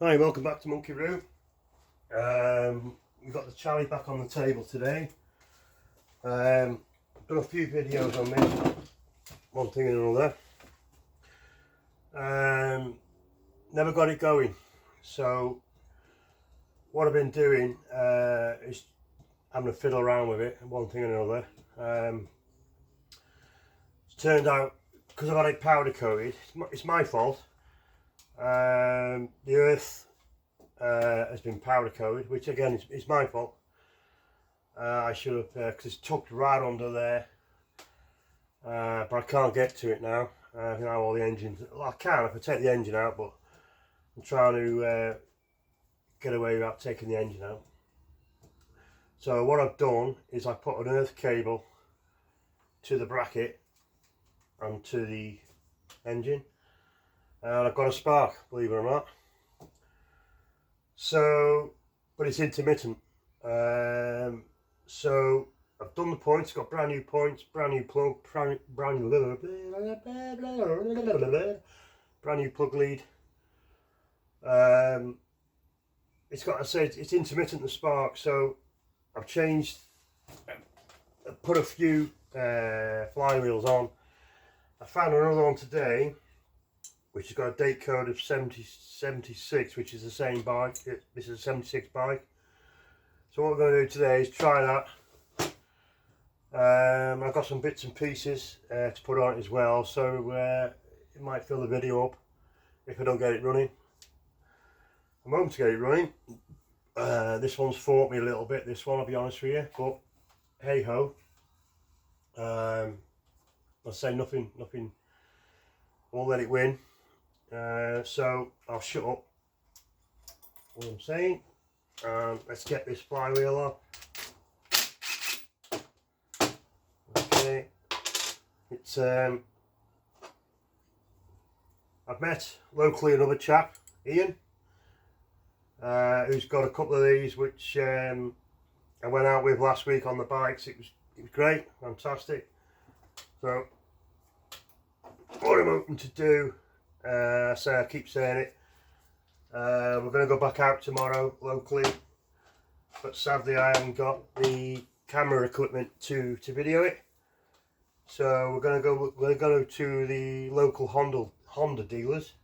Hi, welcome back to Monkey Roo. We've got the Charlie back on the table today. Done a few videos on this, one thing and another. Never got it going. So what I've been doing is having to fiddle around with it, one thing and another. It's turned out, because I've had it powder coated, it's my fault. The earth has been powder coated, which again is my fault. I should have, because it's tucked right under there, but I can't get to it now. All the engines, well, I can if I take the engine out, but I'm trying to get away without taking the engine out. So what I've done is I put an earth cable to the bracket and to the engine, and I've got a spark, believe it or not. So, but it's intermittent. So I've done the points, got brand new points, brand new plug, brand new plug lead. It's got, I say, it's intermittent, the spark. So I've changed, put a few flywheels on. I found another one today, which has got a date code of 76, which is the same bike. This is a 76 bike. So what we're going to do today is try that. I've got some bits and pieces to put on it as well, so it might fill the video up if I don't get it running. I'm hoping to get it running. This one's fought me a little bit, this one, I'll be honest with you, but hey ho. I'll say nothing, I won't let it win. So I'll shut up what I'm saying. Let's get this flywheel on. Okay, it's I've met locally another chap, Ian, who's got a couple of these, which I went out with last week on the bikes. It was great, fantastic. So what I'm hoping to do, I keep saying it, we're going to go back out tomorrow locally, but sadly I haven't got the camera equipment to video it. So we're going to go to the local Honda dealers,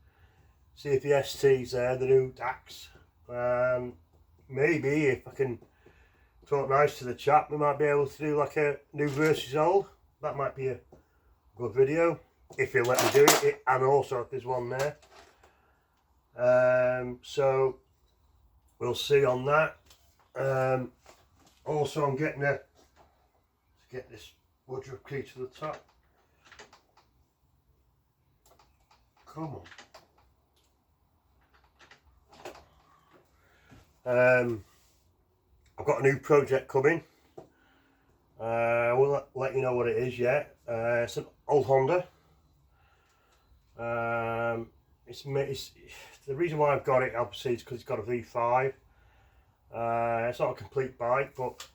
see if the ST's there, the new DAX. Maybe if I can talk nice to the chap, we might be able to do like a new versus old. That might be a good video if he'll let me do it, and also if there's one there. So we'll see on that. Also I'm getting to get this wardrobe key to the top. Come on. I've got a new project coming. I won't let you know what it is yet. It's an old Honda. It's the reason why I've got it, obviously, is because it's got a V5. It's not a complete bike, but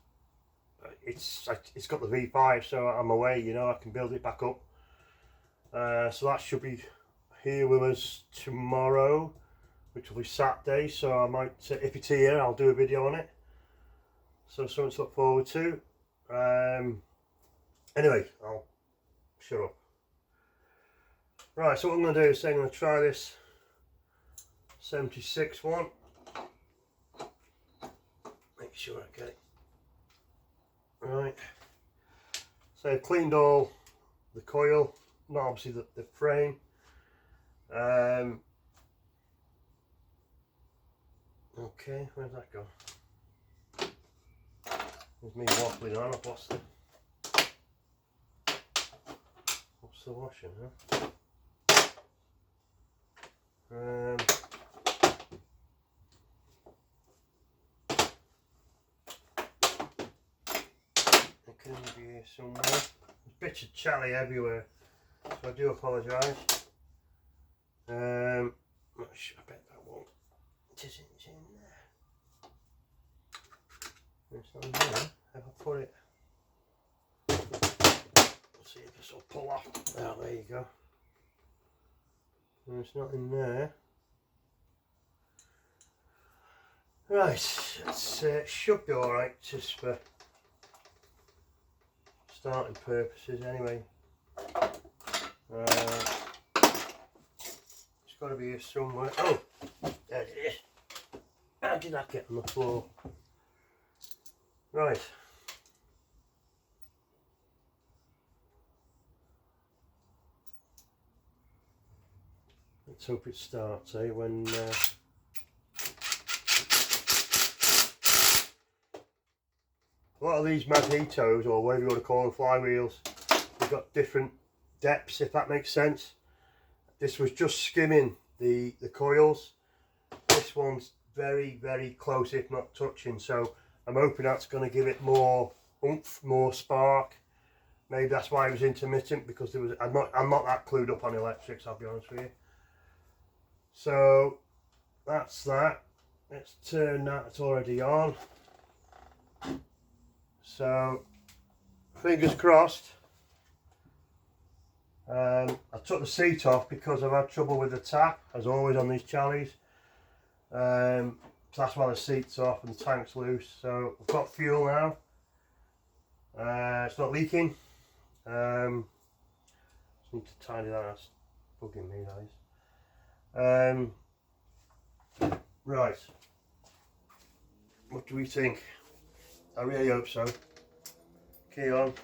it's got the V5, so I'm away, you know, I can build it back up. So that should be here with us tomorrow, which will be Saturday. So I might, if it's here, I'll do a video on it. So something to look forward to. Anyway, I'll shut up. Right, so what I'm going to do is I'm going to try this 76 one. Make sure I get it. Right. So I've cleaned all the coil, not obviously the frame. Okay, where's that go? There's me waffling on. I've lost the washing, huh? It can be here somewhere. There's bits of Charlie everywhere, so I do apologise. Not sure, I bet that won't. It isn't in there. It's not in there. If I put it, let's see if this will pull off. Oh, there you go. And it's not in there. Right, it should be alright just for starting purposes anyway. It's got to be here somewhere. Oh, there it is. How did that get on the floor? Right. Let's hope it starts, when a lot of these magnetos, or whatever you want to call them, flywheels, they've got different depths, if that makes sense. This was just skimming the coils. This one's very, very close, if not touching, so I'm hoping that's going to give it more oomph, more spark. Maybe that's why it was intermittent, because there was I'm not that clued up on electrics, I'll be honest with you. So that's that. Let's turn that, it's already on. So fingers crossed. I took the seat off because I've had trouble with the tap, as always on these Challies. So that's why the seat's off and the tank's loose. So I've got fuel now. It's not leaking. Just need to tidy that. That's bugging me, guys. Right. What do we think? I really hope so. Key on.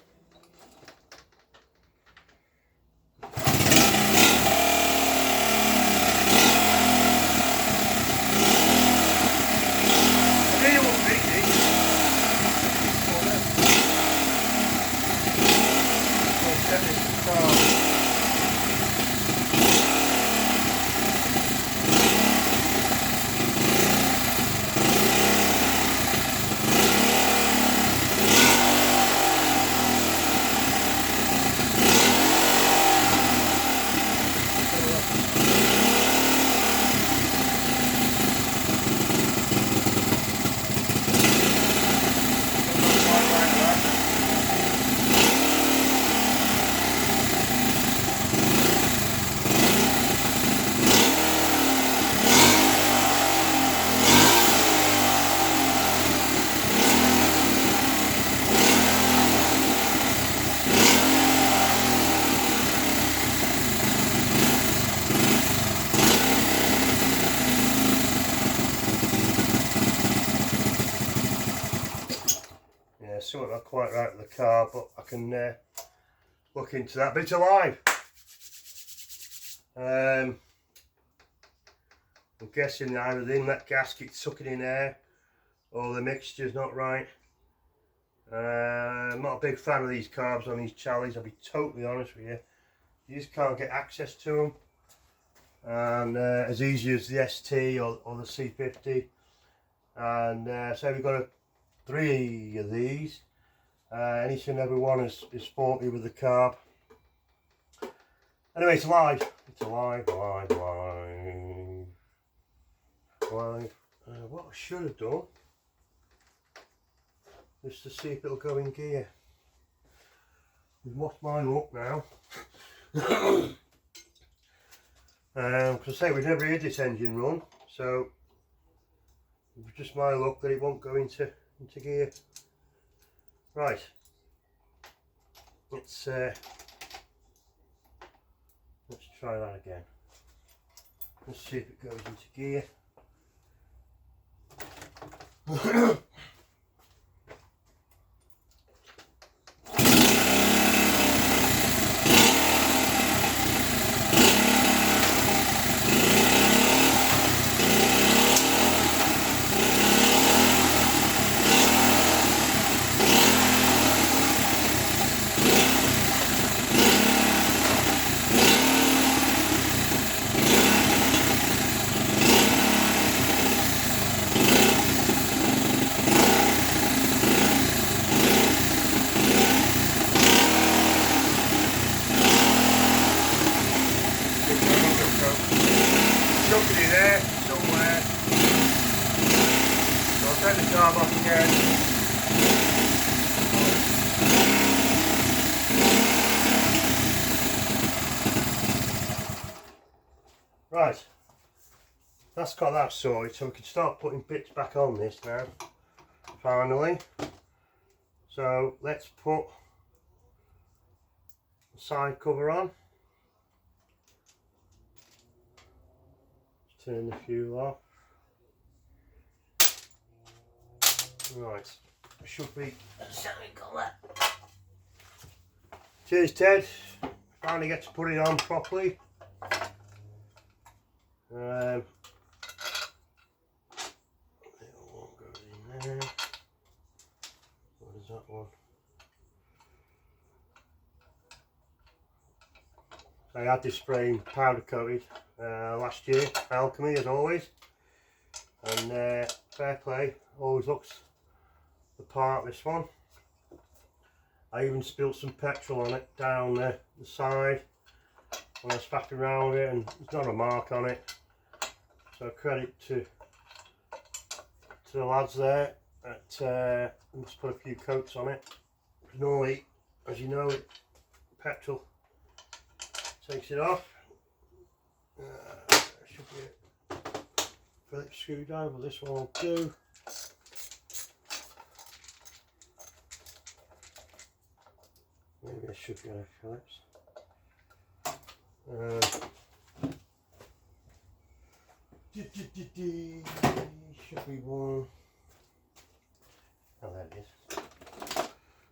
Something not quite right with the car, but I can look into that. But it's alive. I'm guessing either the inlet gasket's sucking in air or the mixture's not right. I'm not a big fan of these carbs on these Challies, I'll be totally honest with you. You just can't get access to them. And as easy as the ST or the C50. And so we've got 3 of these. Each and every one is faulty with the carb. Anyway, it's alive. It's alive. What I should have done is to see if it'll go in gear. We've lost my luck now. Because I say we've never had this engine run, so it's just my luck that it won't go into gear. Right, let's try that again. Let's see if it goes into gear. Something in there somewhere. So I'll take the carb off again. Right. that's got that sorted, so we can start putting bits back on this now, finally. So let's put the side cover on. Let's turn the fuel off. Right, should be side cover. Cheers, Ted. Finally get to put it on properly. Little one goes in there. What is that one? I had this frame powder coated last year, Alchemy as always, and fair play, always looks the part, this one. I even spilled some petrol on it down the side when I was faffing around with it, and there's not a mark on it, so credit to the lads there that just put a few coats on it. Normally, as you know, petrol takes it off. Should be a Phillips screwdriver, this one will do. Maybe I should get a Phillips. Should be one. Oh, there it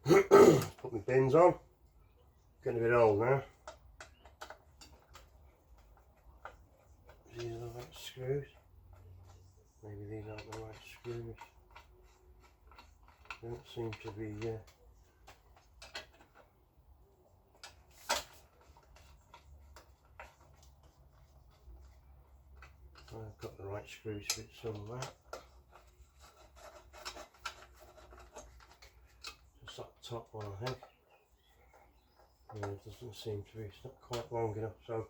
is. Put my bins on. Getting a bit old now. These are the right screws. Maybe these aren't the right screws. Don't seem to be. I've got the right screws fit somewhere. Just that top one, I think. Yeah, it doesn't seem to be. It's not quite long enough, so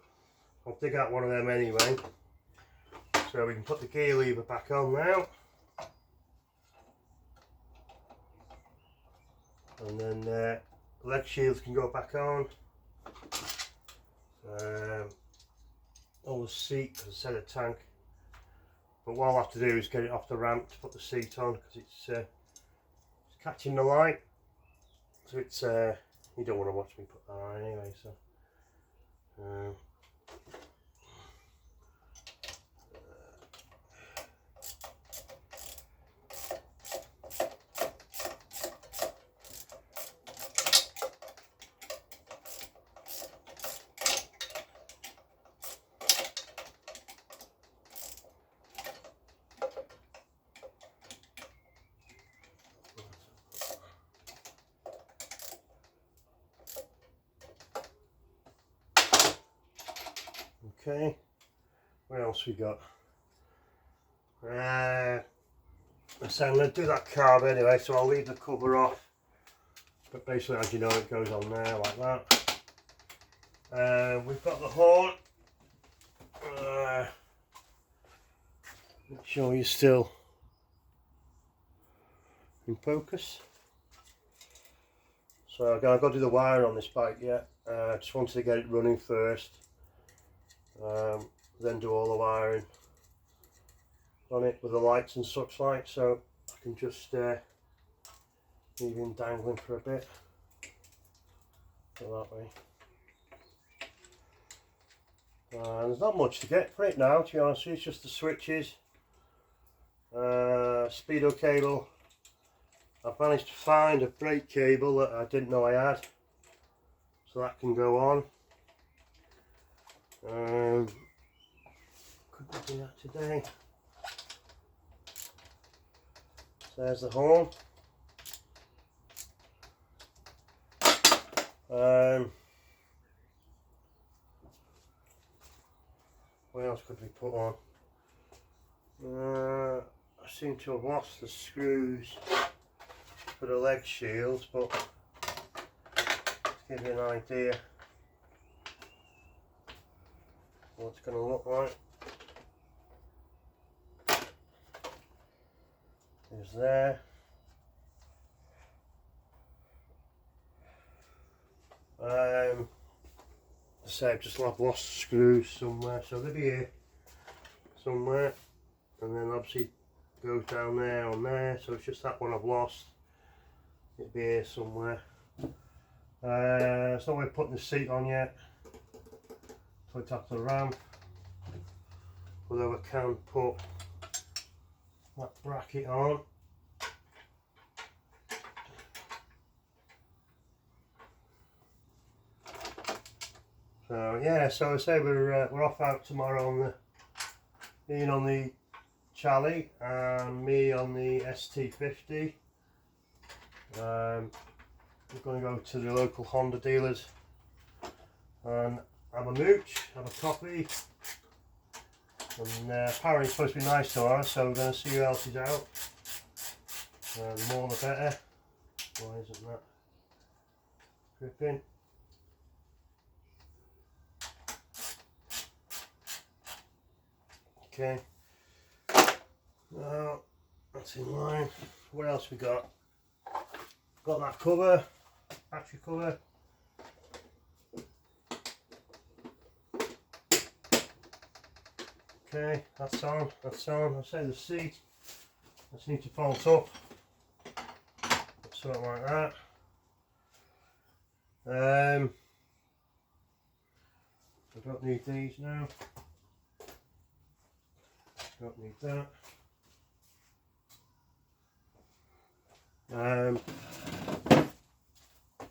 I'll dig out one of them anyway. So we can put the gear lever back on now. And then leg shields can go back on. All the seat, as I said, a tank. But what I'll have to do is get it off the ramp to put the seat on, because it's catching the light. So it's you don't want to watch me put that on anyway. So. Okay, what else we got? I said I'm going to do that carb anyway, so I'll leave the cover off. But basically, as you know, it goes on there like that. We've got the horn. Make sure you're still in focus. So I've got to do the wiring on this bike yet. I just wanted to get it running first. Then do all the wiring on it with the lights and such like, so I can just leave him dangling for a bit. So that way. There's not much to get for it now, to be honest with you. It's just the switches, speedo cable. I've managed to find a brake cable that I didn't know I had, so that can go on. Couldn't do that today. So there's the horn. What else could we put on? I seem to have lost the screws for the leg shields, but to give you an idea what it's going to look like. There's there. I say I've just lost screws somewhere, so they'll be here somewhere. and then obviously goes down there on there, so it's just that one I've lost. It'll be here somewhere. It's not worth putting the seat on yet, so it's after the ramp, although I can put that bracket on. So yeah, so I say we're off out tomorrow on the Ian on the Charlie and me on the ST50. We're going to go to the local Honda dealers and have a mooch, have a coffee, and apparently it's supposed to be nice tomorrow, so we're going to see who else is out. The more the better. Why isn't that gripping? Okay, now that's in line. What else we got? Got that cover, battery cover. Okay, that's on, that's on. I say the seat, I just need to bolt up, something like that. I don't need these now. Don't need that.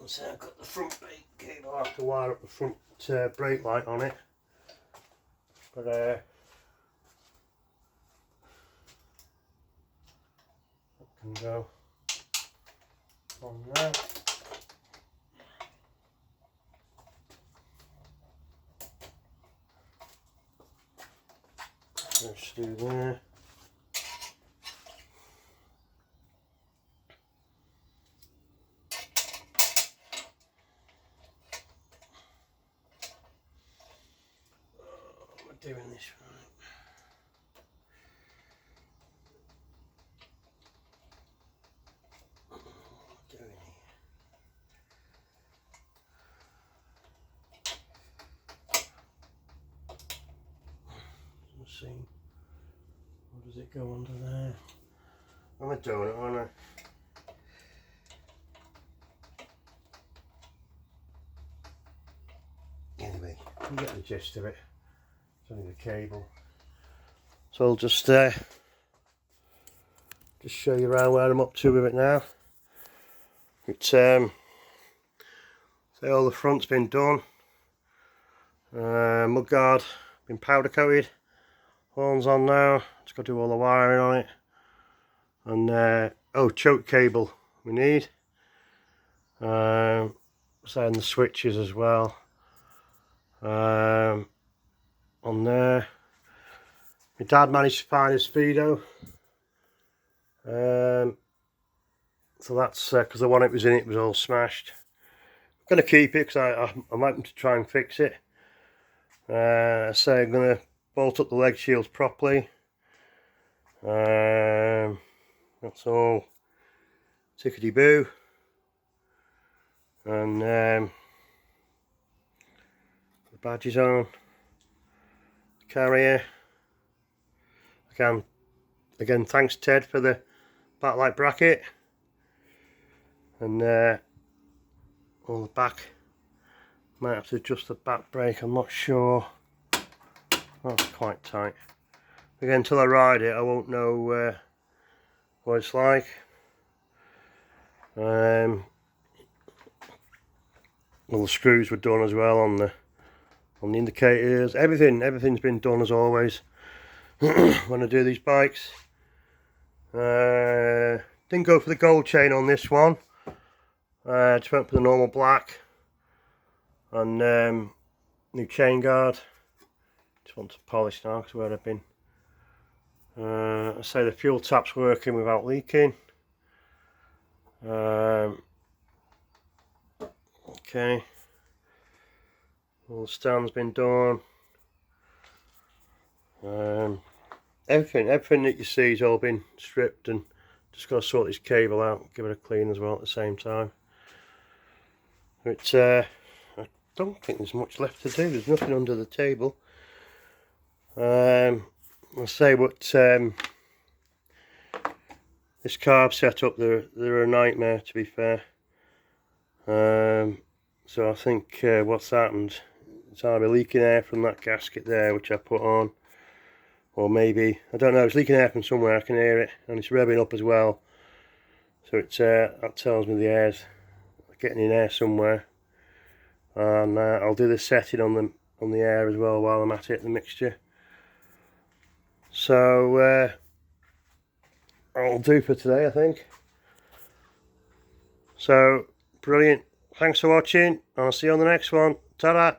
So I've got the front brake cable. I have to wire up the front brake light on it. But that can go on there. Let's do there. We're doing this right. Doing here. Let's see. Or does it go under there? I'm a donut, aren't I? Anyway, you get the gist of it. It's only the cable. So I'll just show you around where I'm up to with it now. It's say all the front's been done. Mudguard been powder coated. Horns on now. Just got to do all the wiring on it. And oh, choke cable we need. So and the switches as well. On there. My dad managed to find his Speedo. So that's because the one it was in, it was all smashed. I'm going to keep it because I'm hoping to try and fix it. So I'm going to bolt up the leg shields properly. That's all tickety boo. And the badge is on. Carrier. Again, thanks Ted for the backlight bracket. And on the back, might have to adjust the back brake, I'm not sure. That's quite tight. Again, until I ride it, I won't know what it's like. All the screws were done as well on the indicators. Everything's been done as always when I do these bikes. Didn't go for the gold chain on this one. Just went for the normal black and new chain guard. Just want to polish now because where I've been. I say the fuel tap's working without leaking. Okay, all the stand's been done. Everything that you see has all been stripped, and just got to sort this cable out, give it a clean as well at the same time. But I don't think there's much left to do. There's nothing under the table. I'll say what this carb setup, they're a nightmare, to be fair. So I think what's happened, it's either leaking air from that gasket there which I put on, or maybe, I don't know, it's leaking air from somewhere. I can hear it, and it's revving up as well, so it's that tells me the air's getting in air somewhere. And I'll do the setting on the air as well while I'm at it, the mixture. So I'll do for today, I think. So brilliant, thanks for watching, and I'll see you on the next one. Ta-da.